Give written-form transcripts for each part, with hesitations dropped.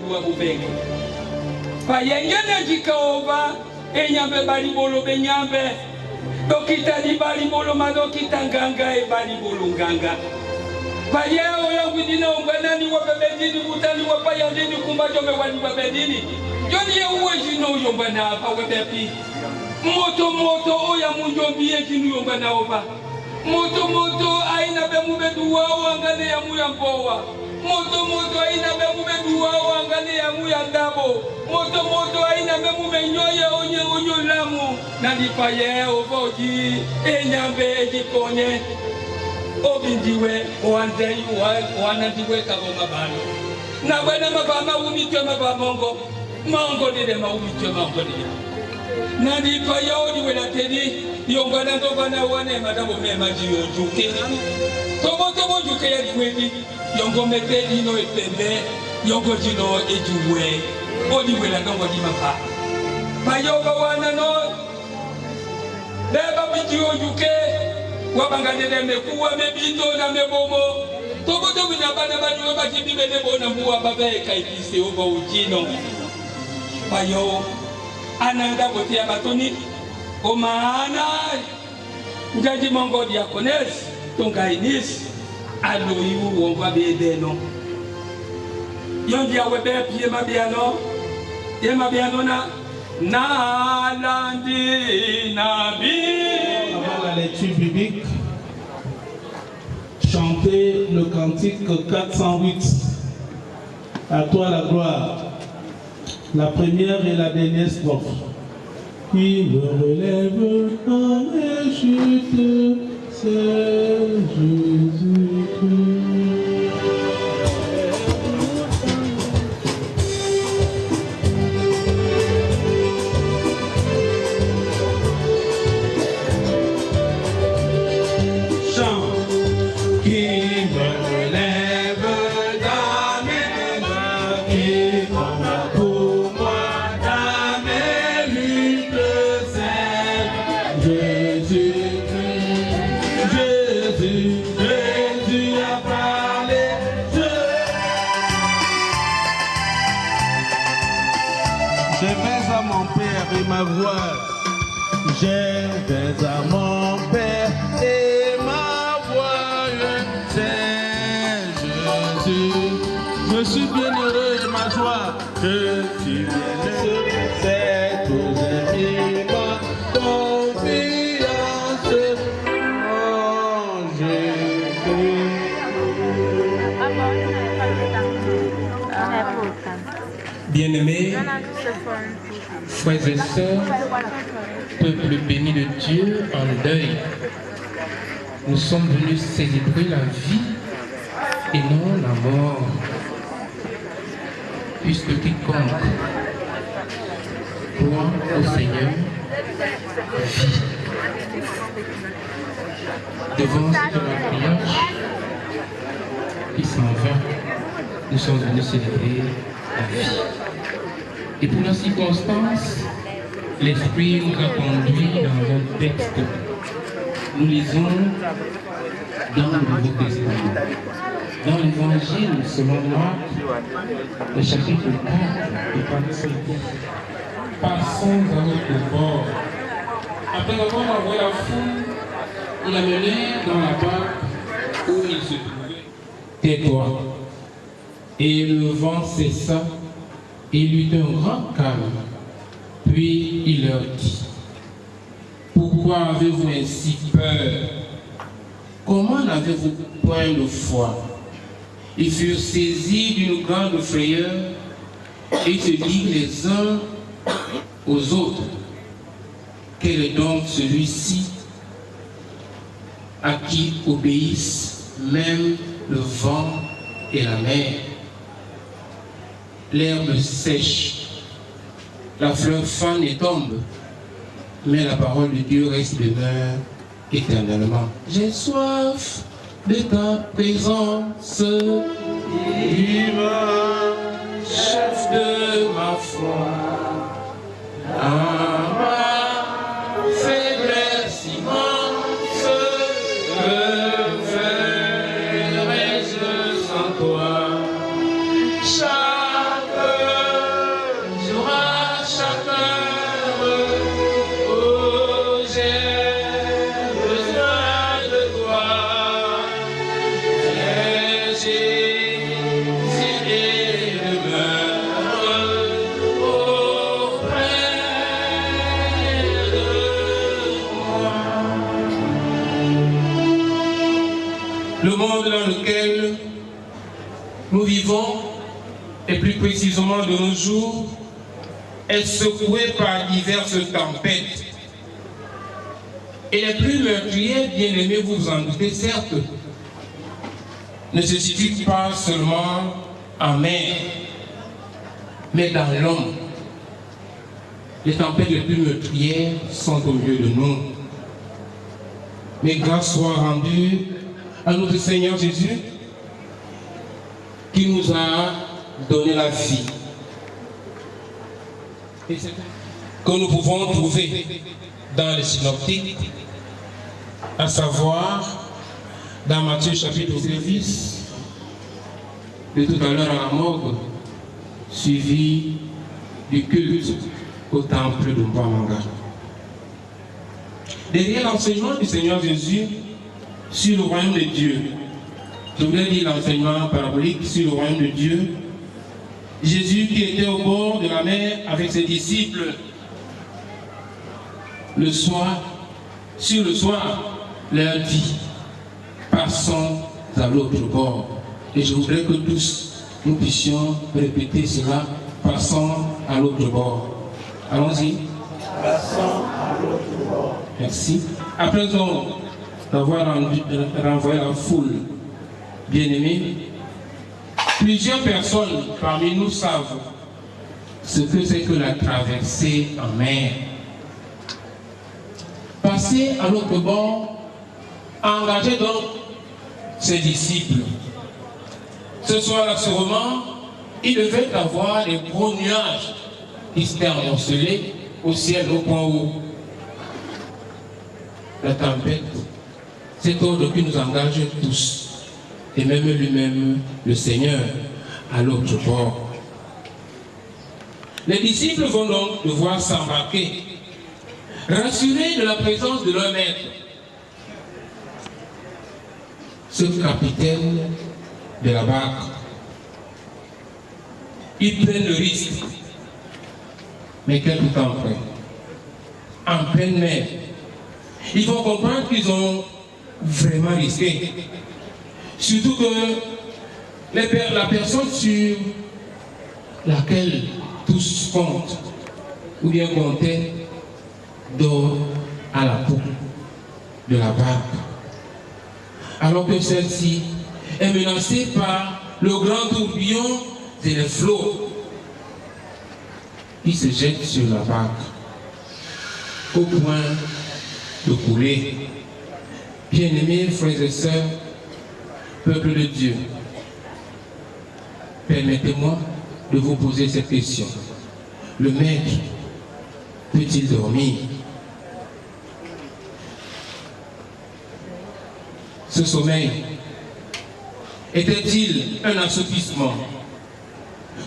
dua bubenge. Payengene jikaova enyambe balibolo benyambe. Dokita di balibolo madokita nganga e balibolo nganga. Payao yangu dina ungwanani wabebedini kutali wapayandini kumbajo mewani wabedini. Joni ye uwe jino yombana apa webepi. Moto oya munjombi ye jino yombana oba. Moto aina bemube duwa wangane ya muya mpowa. Moto aina bemube duwa wangane ya muya ndabo. Moto aina bemube nyoye onyo lamu. Nalipaye oboji enyambe ejikonye. Obindiwe oanzei wanandiwe kaboma bano. Na bwana mabama umitwe mabamongo. Mongo dide maumitwe mongo dide. Nalipaye odiwe la tedi. Yongana ndobana wane madabo mema jiyo juke. Tobo juke ya diwebi. Yongo mete lino epembe. Yongo jino ejuwe. Odiwe la nongo di mapa. Payoba wana no. Beba bijiyo juke. Wabangane mekuwa mebito na mebomo. Tobo binabana banyuwa bajibi menebo na muwa babe kaipise uba ujino. Payo. Ananda bote ya batoni. Omana njaji mongo diakones tongainis aloyu wongwa bedeno yondi awebe pie mabiano na nalandi nabi. Avant la lecture biblique, chantez le cantique 408. À toi la gloire. La première et la dernière strophe. Qui me relève dans les chutes, c'est Jésus-Christ. Je vais à mon Père et ma voix, c'est Jésus. Je suis bien heureux et ma joie, je suis bien heureux, c'est tous les ma confiance en Jésus. Bien-aimés, frères et sœurs, peuple béni de Dieu en deuil, nous sommes venus célébrer la vie et non la mort, puisque quiconque croit au Seigneur vit. Devant cette matriarche qui s'en va, nous sommes venus célébrer la vie. Et pour la circonstance, l'Esprit nous a conduits dans un texte. Nous lisons dans le Nouveau Testament, dans l'Évangile selon Marc, le chapitre 4, le verset 10. Passons à notre bord. Après avoir envoyé la foule, il l'a mené dans la barque où il se trouvait. Tais-toi. Et le vent cessa. Il eut un grand calme, puis il leur dit, pourquoi avez-vous ainsi peur? Comment n'avez-vous point de foi? Ils furent saisis d'une grande frayeur et se dirent les uns aux autres, quel est donc celui-ci à qui obéissent même le vent et la mer? L'herbe sèche, la fleur fane et tombe, mais la parole de Dieu reste demeure éternellement. J'ai soif de ta présence, divin chef de ma foi. À ma faiblesse immense, que ferais-je sans toi? Chaque dans lequel nous vivons, et plus précisément de nos jours, est secouée par diverses tempêtes. Et les plus meurtriers, bien aimés, vous vous en doutez, certes, ne se situent pas seulement en mer, mais dans l'homme. Les tempêtes les plus meurtrières sont au milieu de nous. Mais grâce soit rendue à notre Seigneur Jésus, qui nous a donné la vie. Et c'est que nous pouvons trouver dans les synoptiques, à savoir dans Matthieu chapitre 10, de tout à l'heure à la morgue, suivi du culte au temple de Mpamanga. Derrière l'enseignement du Seigneur Jésus sur le royaume de Dieu, je voulais dire l'enseignement parabolique sur le royaume de Dieu, Jésus qui était au bord de la mer avec ses disciples le soir, sur le soir, leur dit, passons à l'autre bord. Et je voudrais que tous nous puissions répéter cela, passons à l'autre bord. Allons-y. Passons à l'autre bord. Merci. Après d'avoir renvoyé la foule, bien-aimée, plusieurs personnes parmi nous savent ce que c'est que la traversée en mer. Passer à l'autre bord, engager donc ses disciples. Ce soir-là, sûrement, il devait avoir des gros nuages qui s'étaient amoncelés au ciel au point où la tempête, cet ordre qui nous engage tous, et même lui-même, le Seigneur, à l'autre bord. Les disciples vont donc devoir s'embarquer, rassurés de la présence de leur maître. Ce capitaine de la barque, ils prennent le risque. Mais quelque temps après, en pleine mer, ils vont comprendre qu'ils ont vraiment risqué. Surtout que la personne sur laquelle tous comptent, ou bien comptaient, dort à la poupe de la barque. Alors que celle-ci est menacée par le grand tourbillon et les flots qui se jettent sur la barque au point de couler. Bien-aimés frères et sœurs, peuple de Dieu, permettez-moi de vous poser cette question. Le maître peut-il dormir? Ce sommeil était-il un assoupissement?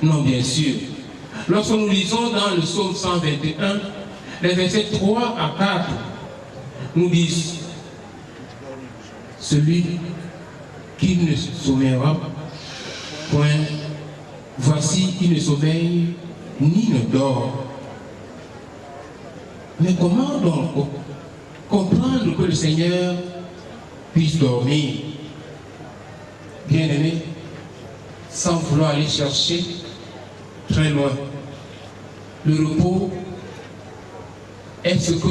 Non, bien sûr. Lorsque nous lisons dans le psaume 121, les versets 3 à 4, nous disent celui qui ne sommeillera point, voici, il ne sommeille ni ne dort. Mais comment donc comprendre que le Seigneur puisse dormir? Bien-aimé, sans vouloir aller chercher très loin, le repos est ce que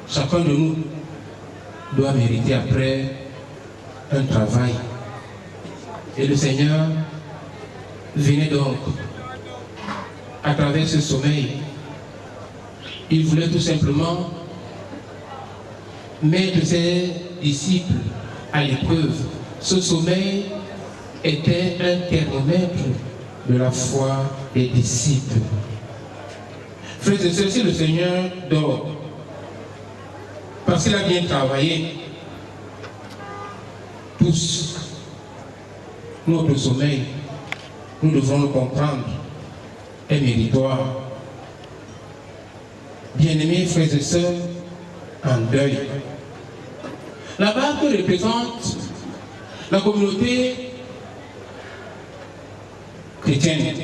chacun de nous doit mériter après un travail. Et le Seigneur venait donc, à travers ce sommeil, il voulait tout simplement mettre ses disciples à l'épreuve. Ce sommeil était un thermomètre de la foi des disciples. Frères et sœurs, si le Seigneur dort, parce qu'il a bien travaillé, tous, notre sommeil, nous devons le comprendre, est méritoire. Bien-aimés frères et sœurs, en deuil. La barque représente la communauté chrétienne,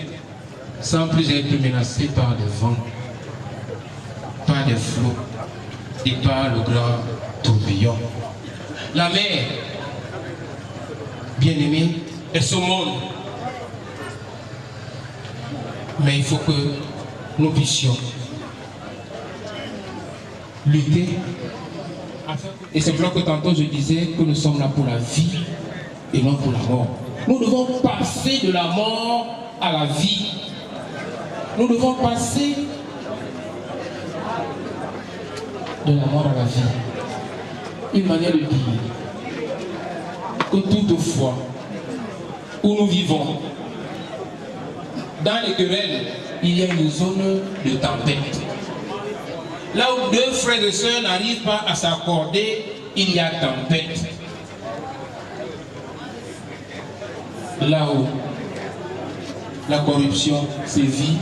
sans plus être menacée par des vents, par des flots et par le grand tourbillon. la mer, bien-aimé, est ce monde. Mais il faut que nous puissions lutter. Et c'est vrai que tantôt je disais que nous sommes là pour la vie et non pour la mort. Nous devons passer de la mort à la vie. Nous devons passer de la mort à la vie. Une manière de dire que toutefois où nous vivons, dans les querelles, il y a une zone de tempête. Là où deux frères et sœurs n'arrivent pas à s'accorder, il y a tempête. Là où la corruption sévit,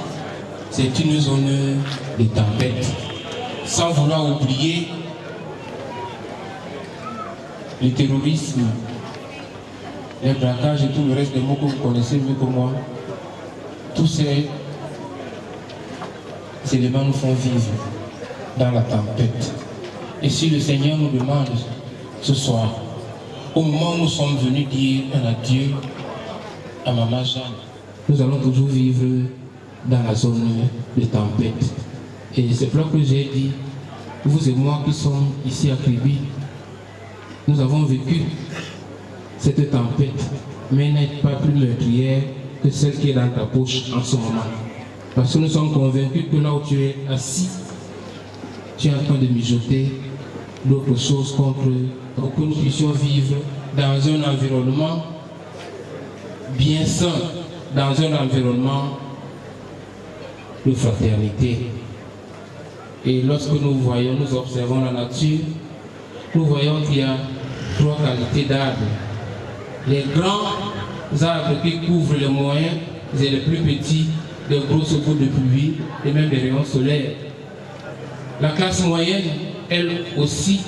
c'est une zone de tempête. Sans vouloir oublier le terrorisme, les braquages et tout le reste des mots que vous connaissez mieux que moi. Tous ces éléments nous font vivre dans la tempête. Et si le Seigneur nous demande ce soir, au moment où nous sommes venus dire un adieu à Maman Jeanne, nous allons toujours vivre dans la zone de tempête. Et c'est pour ça que j'ai dit, vous et moi qui sommes ici à Kribi, nous avons vécu cette tempête, mais elle n'est pas plus meurtrière que celle qui est dans ta poche en ce moment. Parce que nous sommes convaincus que là où tu es assis, tu es en train de mijoter d'autres choses contre pour que nous puissions vivre dans un environnement bien sain, dans un environnement de fraternité. Et lorsque nous voyons, nous observons la nature, nous voyons qu'il y a trois qualités d'arbres. Les grands arbres qui couvrent les moyens et les plus petits, des grosses gouttes de pluie et même des rayons solaires. La classe moyenne, elle aussi,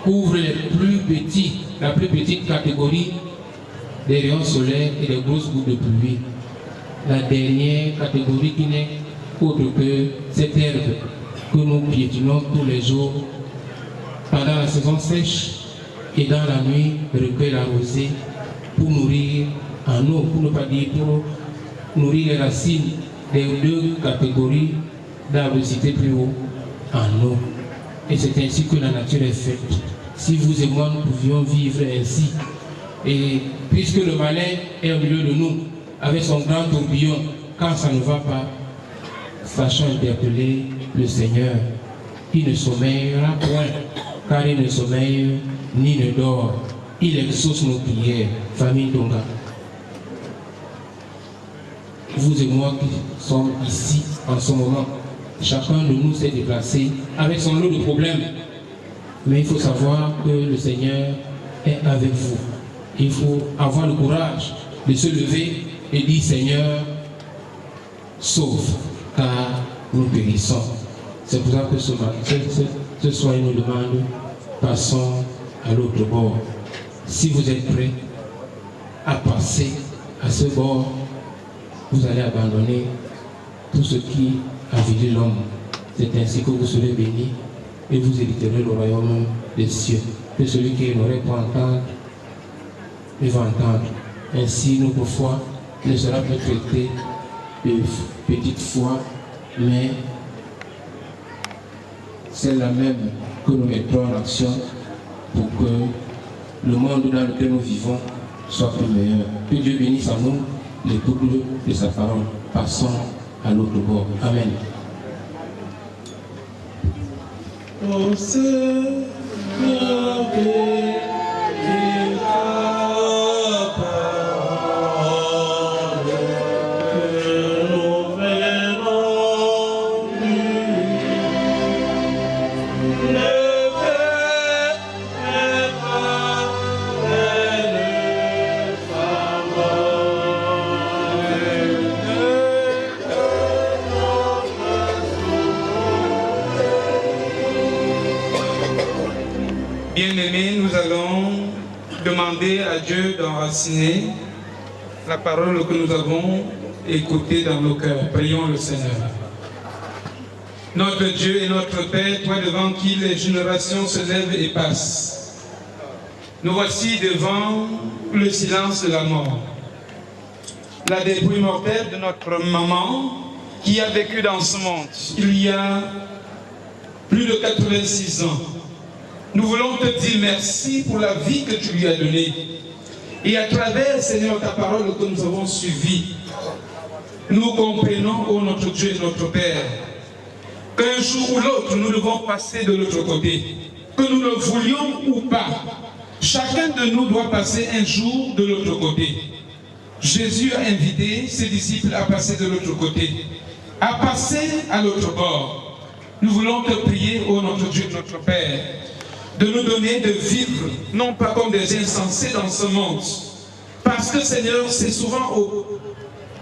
couvre les plus petits, la plus petite catégorie des rayons solaires et des grosses gouttes de pluie. La dernière catégorie qui n'est autre que cette herbe que nous piétinons tous les jours pendant la saison sèche et dans la nuit recueille la rosée pour nourrir en eau, pour ne pas dire pour nourrir les racines des deux catégories d'arbres cités plus haut en eau. Et c'est ainsi que la nature est faite. Si vous et moi nous pouvions vivre ainsi, et puisque le malin est au milieu de nous, avec son grand tourbillon, quand ça ne va pas, sachant interpeller le Seigneur, il ne sommeillera point, car il ne sommeille ni ne dort. Il exauce nos prières. Famille Tonga. Vous et moi qui sommes ici en ce moment, chacun de nous s'est déplacé avec son lot de problèmes. Mais il faut savoir que le Seigneur est avec vous. Il faut avoir le courage de se lever et dire Seigneur, sauve, car nous périssons. C'est pour ça que ce soir il nous demande, passons à l'autre bord. Si vous êtes prêts à passer à ce bord, vous allez abandonner tout ce qui a vidé l'homme. C'est ainsi que vous serez bénis et vous hériterez le royaume des cieux. Que celui qui n'aurait pas entendu, il va entendre. Ainsi, notre foi ne sera plus traitée de petite foi, mais celle-là même que nous mettrons en action pour que le monde dans lequel nous vivons soit plus meilleur. Que Dieu bénisse en nous l'écoute de sa parole. Passons à l'autre bord. Amen. Oh Seigneur, Bien-aimés, nous allons demander à Dieu d'enraciner la parole que nous avons écoutée dans nos cœurs. Prions le Seigneur. Notre Dieu et notre Père, toi devant qui les générations se lèvent et passent, Nous voici devant le silence de la mort. La dépouille mortelle de notre maman qui a vécu dans ce monde il y a plus de 86 ans. Nous voulons te dire merci pour la vie que tu lui as donnée. Et à travers, Seigneur, ta parole que nous avons suivie, nous comprenons, ô notre Dieu et notre Père, qu'un jour ou l'autre, nous devons passer de l'autre côté. Que nous le voulions ou pas, chacun de nous doit passer un jour de l'autre côté. Jésus a invité ses disciples à passer de l'autre côté, à passer à l'autre bord. Nous voulons te prier, ô notre Dieu, notre Père, de nous donner de vivre, non pas comme des insensés dans ce monde, parce que Seigneur, c'est souvent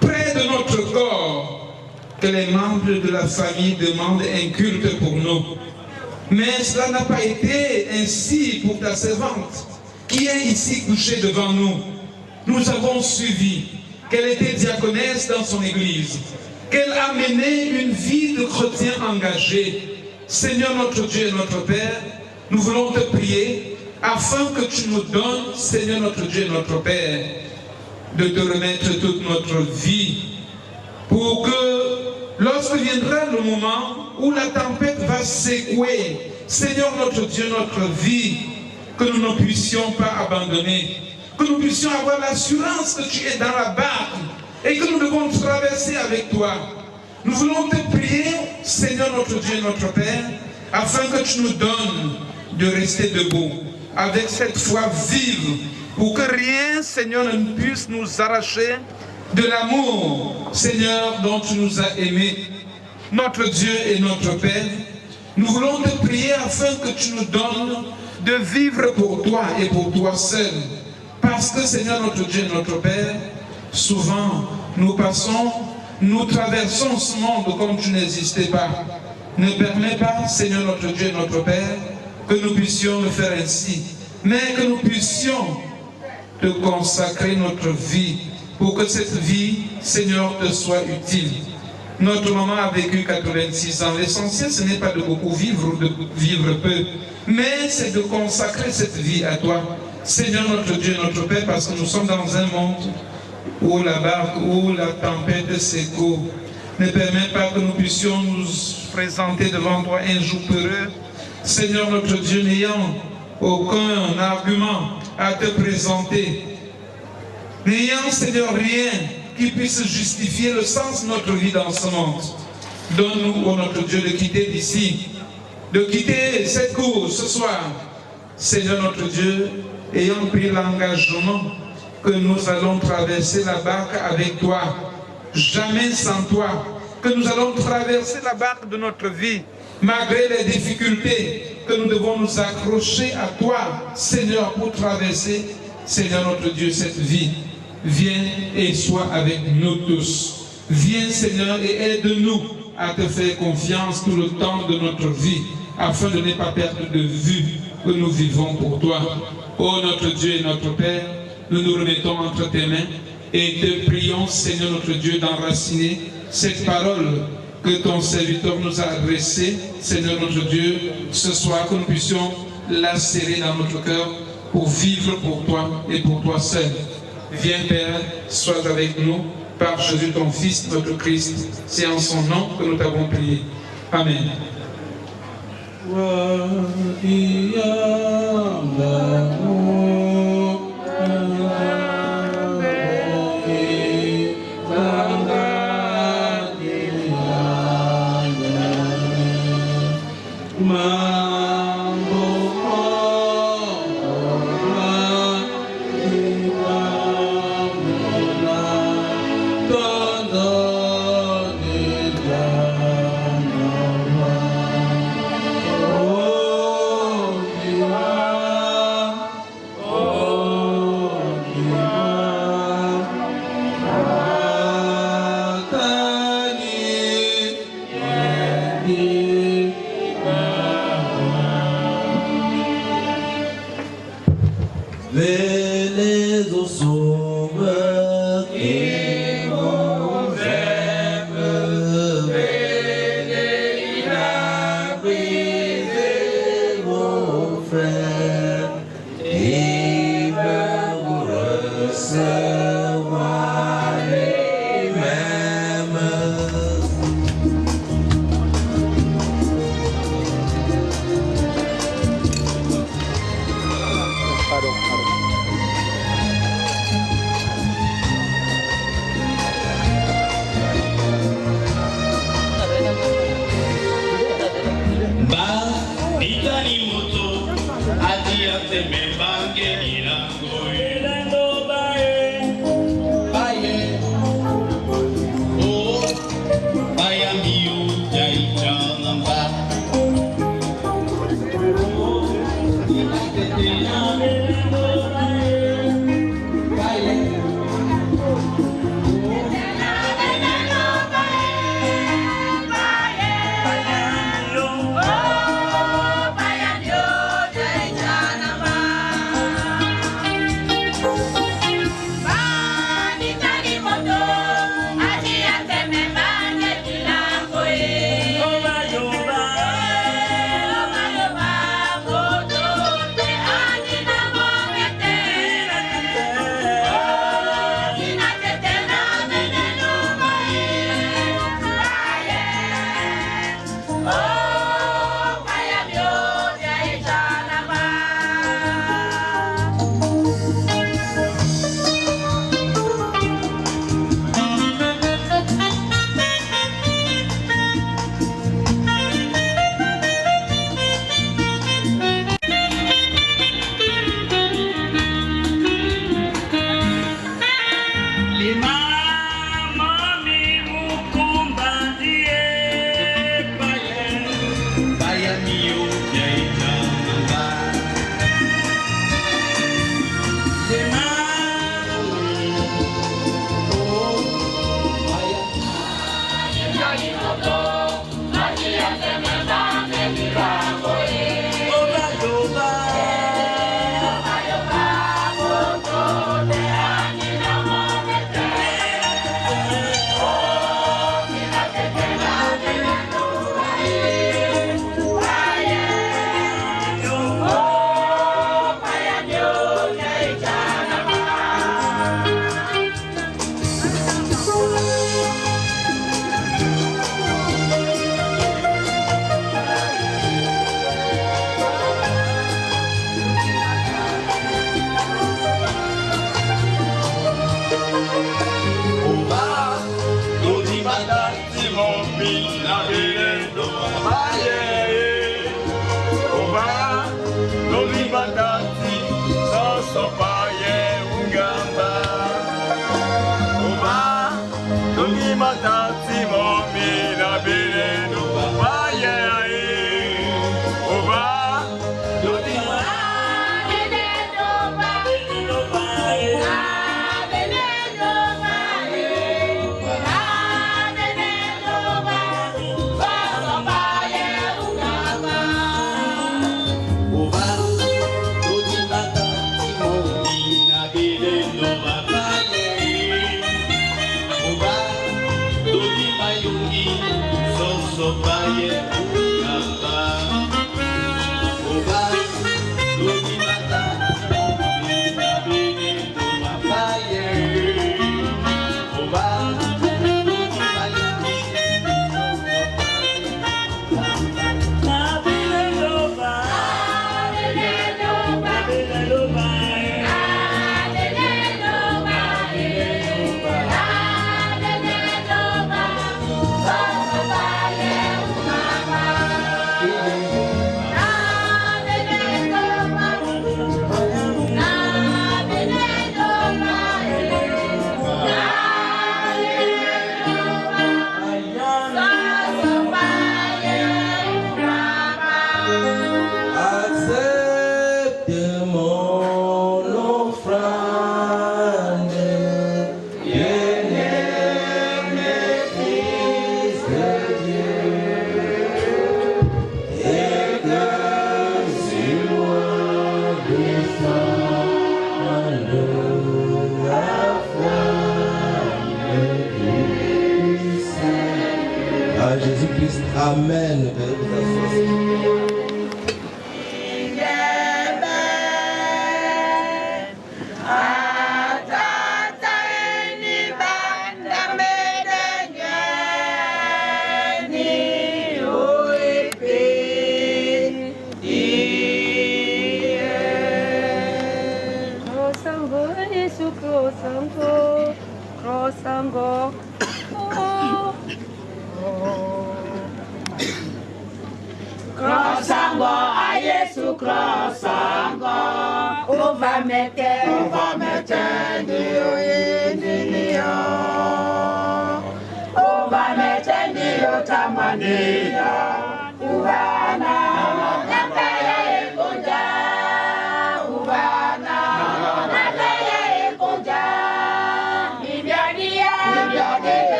près de notre corps que les membres de la famille demandent un culte pour nous. Mais cela n'a pas été ainsi pour ta servante, qui est ici couchée devant nous. Nous avons suivi qu'elle était diaconesse dans son église, qu'elle a mené une vie de chrétien engagé. Seigneur notre Dieu et notre Père, nous voulons te prier afin que tu nous donnes, Seigneur notre Dieu et notre Père, de te remettre toute notre vie pour que lorsque viendra le moment où la tempête va secouer, Seigneur notre Dieu, notre vie, que nous ne puissions pas abandonner, que nous puissions avoir l'assurance que tu es dans la barque et que nous devons traverser avec toi. Nous voulons te prier, Seigneur notre Dieu, notre Père, afin que tu nous donnes de rester debout, avec cette foi vive, pour que rien, Seigneur, ne puisse nous arracher de l'amour, Seigneur, dont tu nous as aimés. Notre Dieu et notre Père, nous voulons te prier afin que tu nous donnes de vivre pour toi et pour toi seul. Parce que, Seigneur, notre Dieu et notre Père, souvent, nous traversons ce monde comme tu n'existais pas. Ne permets pas, Seigneur, notre Dieu et notre Père, que nous puissions le faire ainsi, mais que nous puissions te consacrer notre vie, pour que cette vie, Seigneur, te soit utile. Notre maman a vécu 86 ans. L'essentiel, ce n'est pas de beaucoup vivre ou de vivre peu, mais c'est de consacrer cette vie à toi. Seigneur notre Dieu, notre Père, parce que nous sommes dans un monde où la barque, où la tempête secoue. Ne permets pas que nous puissions nous présenter devant toi un jour peureux. Seigneur notre Dieu, n'ayant aucun argument à te présenter, n'ayant, Seigneur, rien qui puisse justifier le sens de notre vie dans ce monde. Donne-nous, ô notre Dieu, de quitter d'ici, de quitter cette cour ce soir, Seigneur notre Dieu, ayant pris l'engagement que nous allons traverser la barque avec toi, jamais sans toi, que nous allons traverser la barque de notre vie, malgré les difficultés, que nous devons nous accrocher à toi, Seigneur, pour traverser, Seigneur notre Dieu, cette vie. Viens et sois avec nous tous. Viens, Seigneur, et aide-nous à te faire confiance tout le temps de notre vie, afin de ne pas perdre de vue que nous vivons pour toi. Ô notre Dieu et notre Père, nous nous remettons entre tes mains et te prions, Seigneur notre Dieu, d'enraciner cette parole que ton serviteur nous a adressée, Seigneur notre Dieu, ce soir, que nous puissions la serrer dans notre cœur pour vivre pour toi et pour toi seul. Viens, Père, sois avec nous par Jésus ton Fils, notre Christ. C'est en son nom que nous t'avons prié. Amen. Amen.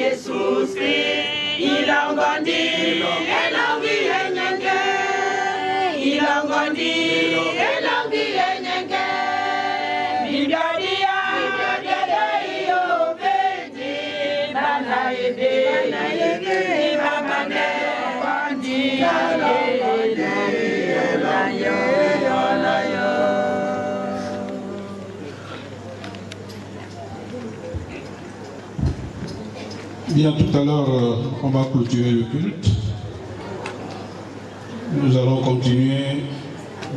Yesus ilongondi elongi enyenge ilongondi elongi enyenge bibiadia iyo bendi bana yede babane kwandi Bien, tout à l'heure, on va clôturer le culte. Nous allons continuer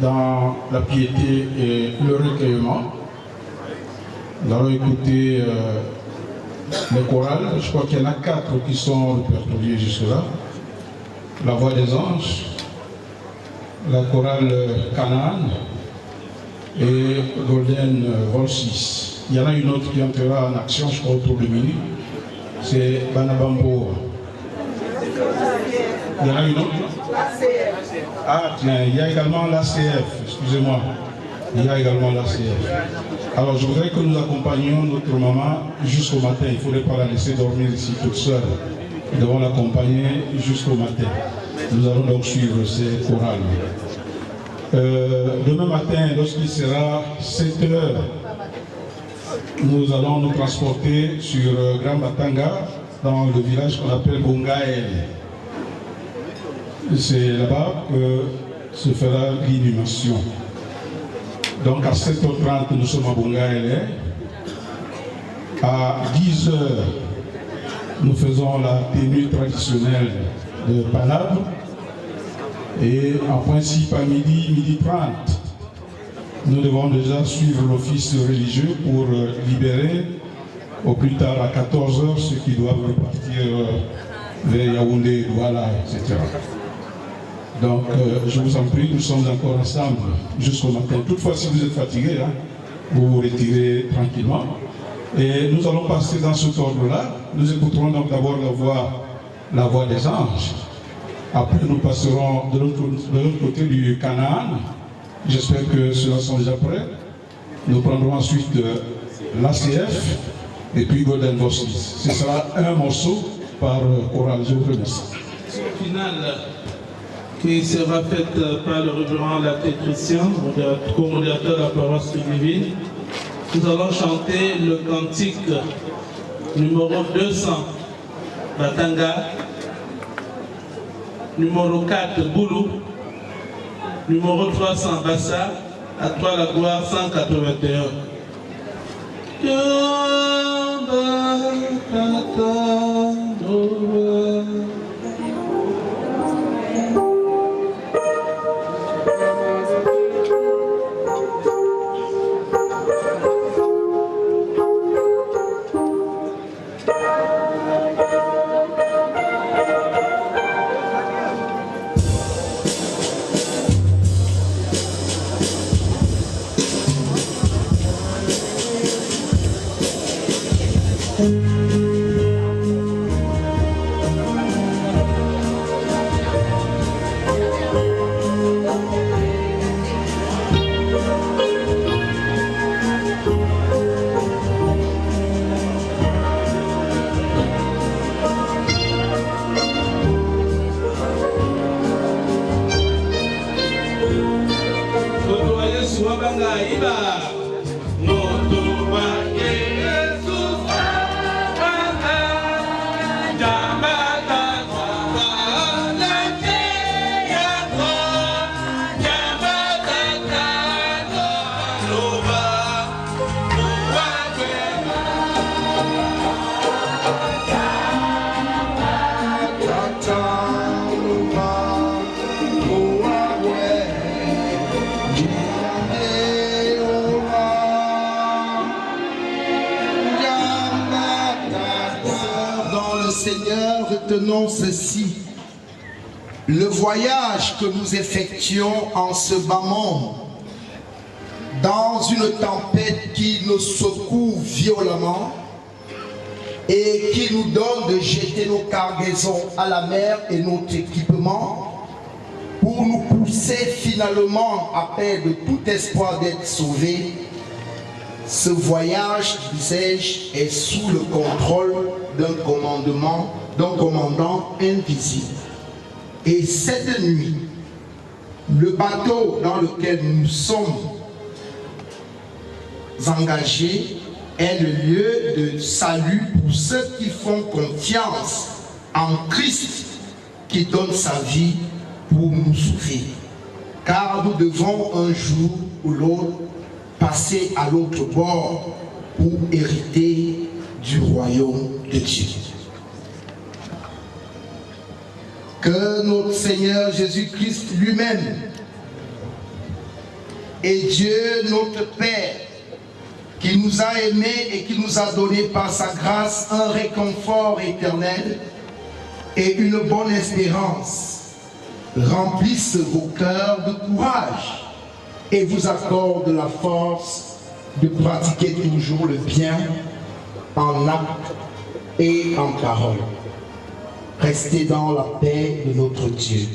dans la piété et le recueillement. Nous allons écouter les chorales. Je crois qu'il y en a 4 qui sont répertoriés jusque-là. La voix des anges, la chorale Canaan et Golden Volsis. Il y en a une autre qui entrera en action, je crois, autour de minuit. C'est Banabambo. Il y en a une autre? Ah, tiens, il y a également l'ACF, excusez-moi. Il y a également l'ACF. Alors, je voudrais que nous accompagnions notre maman jusqu'au matin. Il ne faudrait pas la laisser dormir ici toute seule. Nous devons l'accompagner jusqu'au matin. Nous allons donc suivre ces chorales. Demain matin, lorsqu'il sera 7 heures, nous allons nous transporter sur Grand Batanga, dans le village qu'on appelle Bongaël. C'est là-bas que se fera l'inhumation. Donc à 7h30, nous sommes à Bongaël. À 10h, nous faisons la tenue traditionnelle de Palabre. Et en principe à midi 30, nous devons déjà suivre l'office religieux pour libérer au plus tard à 14h ceux qui doivent repartir vers Yaoundé, Douala, etc. Donc je vous en prie, nous sommes encore ensemble jusqu'au matin. Toutefois, si vous êtes fatigués, vous vous retirez tranquillement. Et nous allons passer dans cet ordre-là. Nous écouterons donc d'abord la voix des anges. Après, nous passerons de l'autre côté du Canaan. J'espère que ceux-là sont déjà prêts. Nous prendrons ensuite l'ACF et puis Golden Voices. Ce sera un morceau par chorale. Je vous remercie. Finale qui sera faite par le révérend Laté Christian, co-modérateur de la paroisse divine. Nous allons chanter le cantique numéro 200, Batanga, numéro 4, Boulou, numéro 300, Bassa, à toi la gloire 181. Retenons ceci, le voyage que nous effectuons en ce bas monde, dans une tempête qui nous secoue violemment et qui nous donne de jeter nos cargaisons à la mer et notre équipement pour nous pousser finalement, après de tout espoir d'être sauvés, Ce voyage, disais-je, est sous le contrôle d'un commandant invisible. Et cette nuit, le bateau dans lequel nous sommes engagés est le lieu de salut pour ceux qui font confiance en Christ qui donne sa vie pour nous sauver. Car nous devons un jour ou l'autre passer à l'autre bord pour hériter du royaume de Dieu. Que notre Seigneur Jésus-Christ lui-même et Dieu notre Père, qui nous a aimés et qui nous a donné par sa grâce un réconfort éternel et une bonne espérance, remplisse vos cœurs de courage et vous accorde la force de pratiquer toujours le bien en acte et en parole. Restez dans la paix de notre Dieu.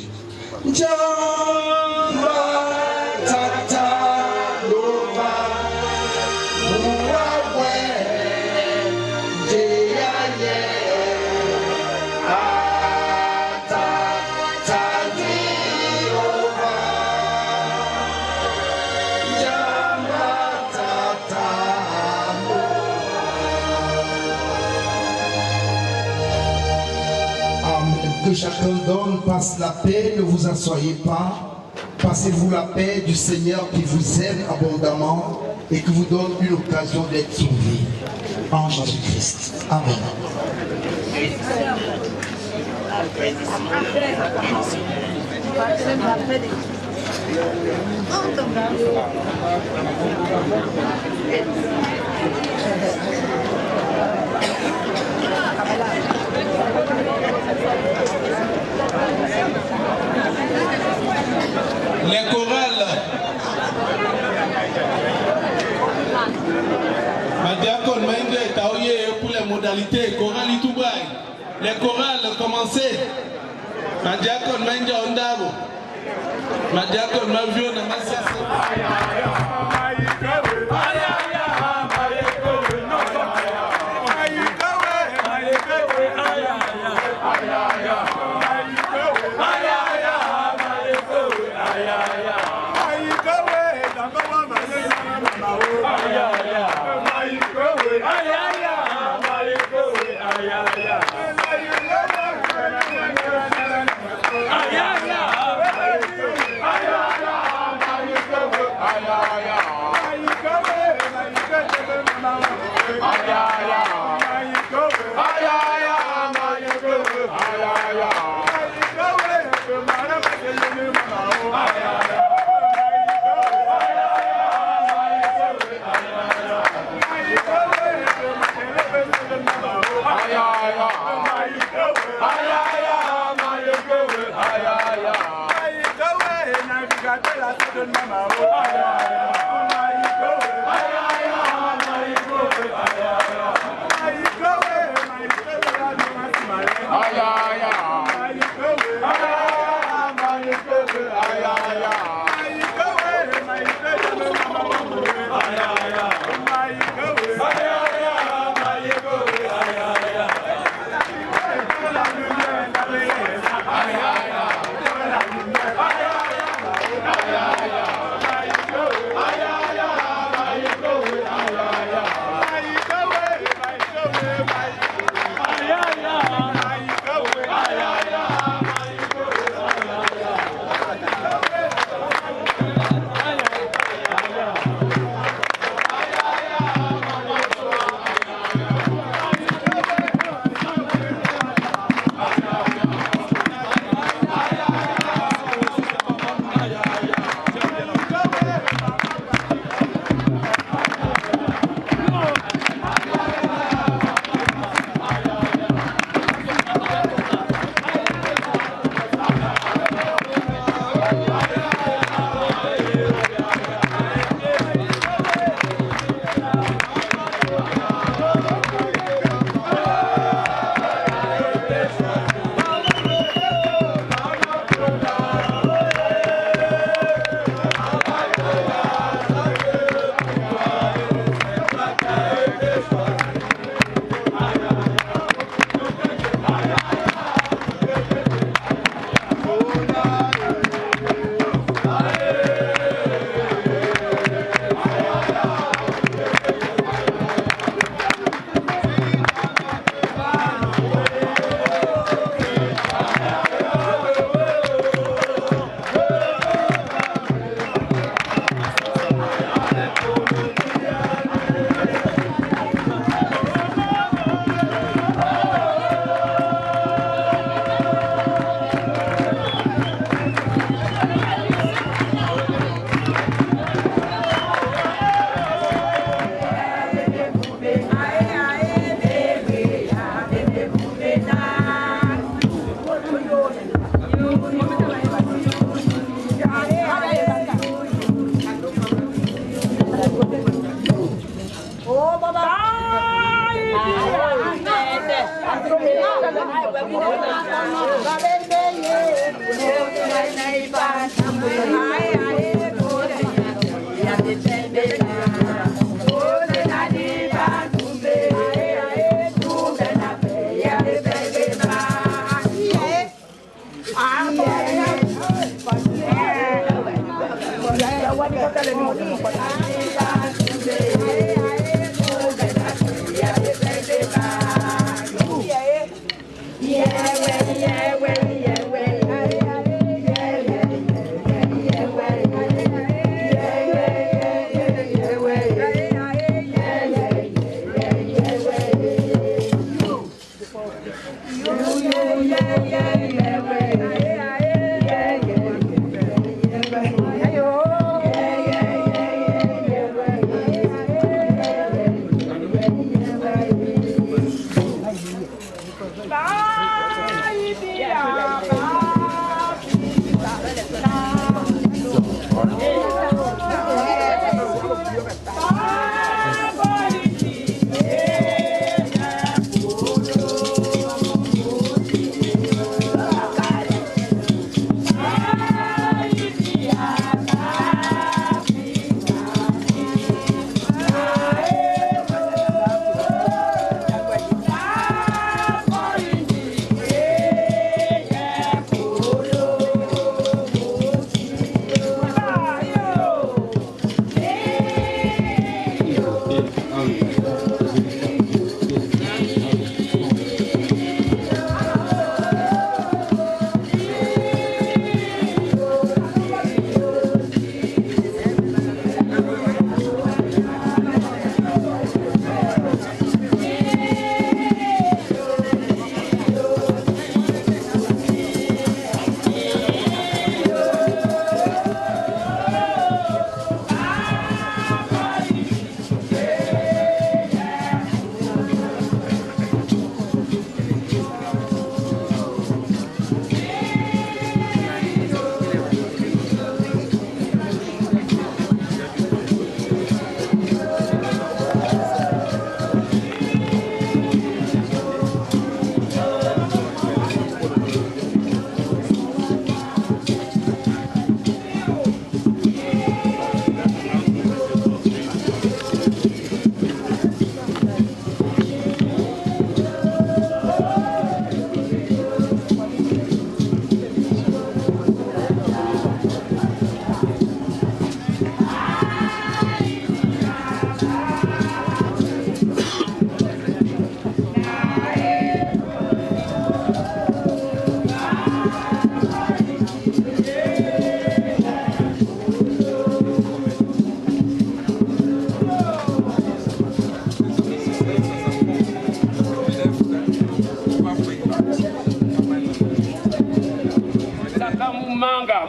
Que chacun donne, passe la paix, ne vous assoyez pas. Passez-vous la paix du Seigneur qui vous aime abondamment et qui vous donne une occasion d'être sauvé en Jésus-Christ. Amen. Les chorales. Madiakon Maïnde Taoye pour les modalités. Chorale Itoubaï. Les chorales commencez. Madiakon Maïnde Ondabo. Madiakon Mavio Namasa.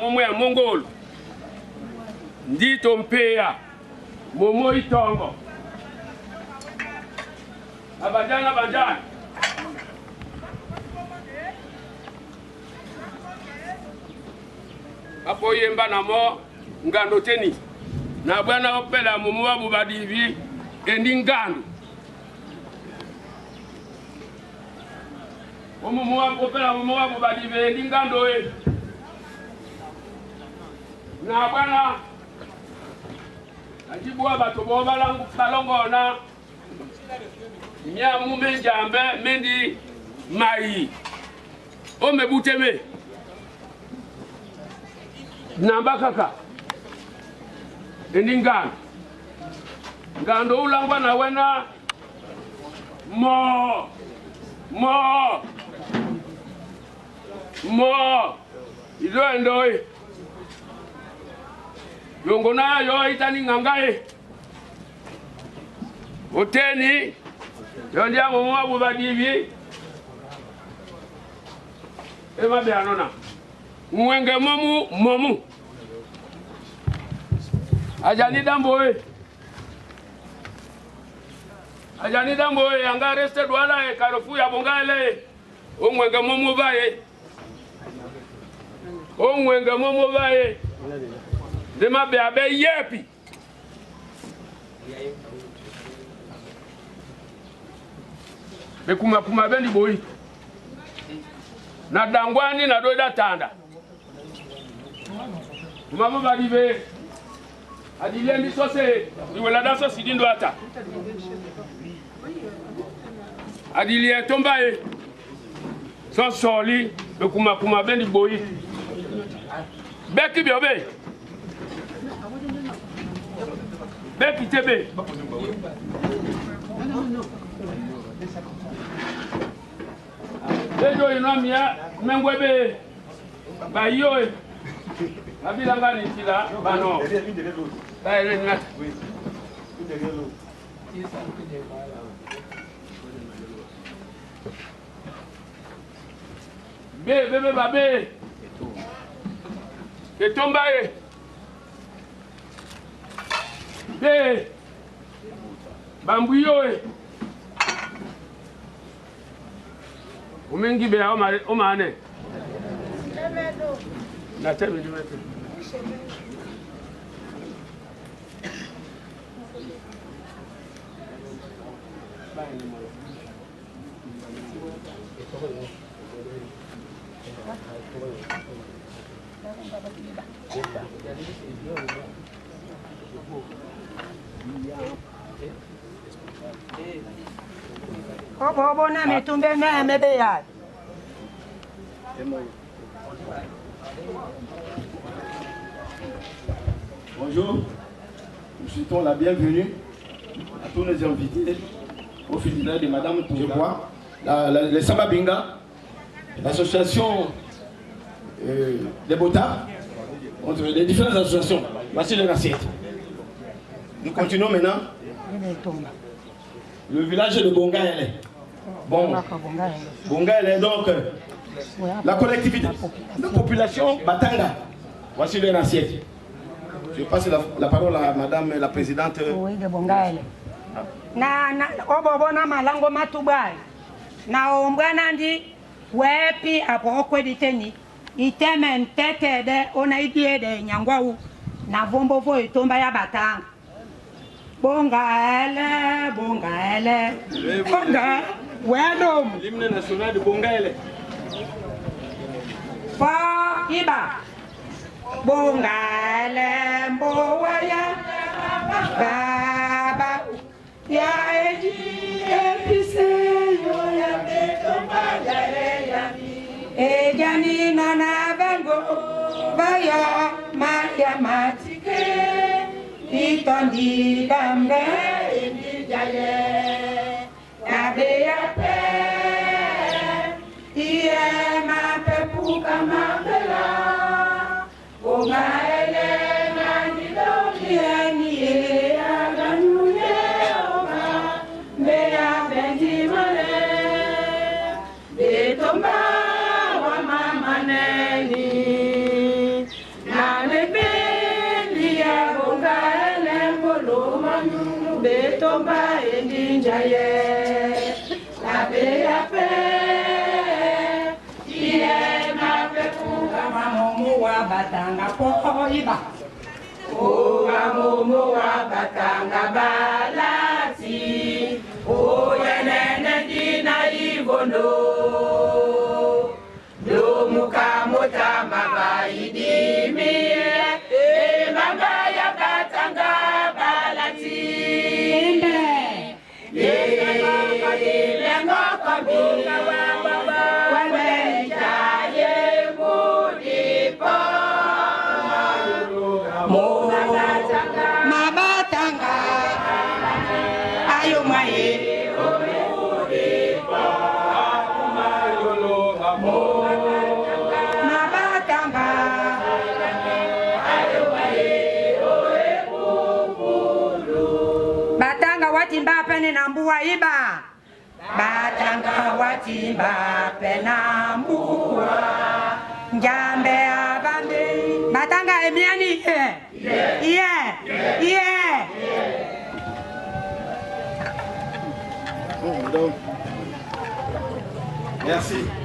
Mumwe ya Mongolo ndito mpea momo itongo abajana apo yemba namo ngando teni na bwana opela momo wa bubadivi endi ngando momo wa opela momo wa bubadivi endi ngando na bwana ajibwa bato bobalangu balongona nyamu menjambe mendi mai o me buteme namba kaka endinga ngando ulangwa na wena mo izo endoi yongo na yo itani ngangae oteni yondia momo abu badivi ema be anona mwenge momu ajani dambo anga reste douala e karofu ya bongale o mwenge momo bae dema be abe yepi be kuma bendi boyi na dangwani na doida tanda mama badibe adilie ndi sose ni wala da sose dindo ata adilie tombaye so soli be kuma bendi boyi beki biobe beki tebe Ejo inomia mengwebe bayo abila ngani tila bano baile na bebe babe etombaye be bambuyo umengi be o mane na tebe dimete Obona metumbe mebe ya. Bonjour, nous souhaitons la bienvenue à tous nos invités au funérailles de Madame Tourbois, les Sambabinga, l'association des Botas, contre les différentes associations. Voici les assiettes. Nous continuons maintenant. Le village de Bongaele. Bon, Bongaele, donc la collectivité, la population Batanga. Voici les assiettes. Je passe la parole à Madame la Présidente. Oui, de Bongaele. Na obobona malango matubai. Na ombwana ndi wepi apo kwediteni. Iteme ntete de ona idie de nyangwau. Na vombo vo itomba ya Batanga. Bongaele. Bonga, wedom. L'hymne national de Bongaele. Pa iba. Bongaele mboya baba ya eji epise yo ya beto bagare ya ejani nana vengo vaya maya matike itondi dambe indijaye abe ya pe iye ma pepu kama bela Bongaele nani dokieni aganyune oba beya benjimale betomba wa mama neni nane beli ya Bongaele mbolo manu betomba endinjaye la beya pe wa Batanga poiba momo wa Batanga balati yenene dina ivono do mukamota mabaidimi mama ya Batanga balati lengo kabunga wa Batanga watimba pene na mbua iba. Batanga watimba pene na mbua. Njambe abambe. Batanga emiani. Yeah. Merci.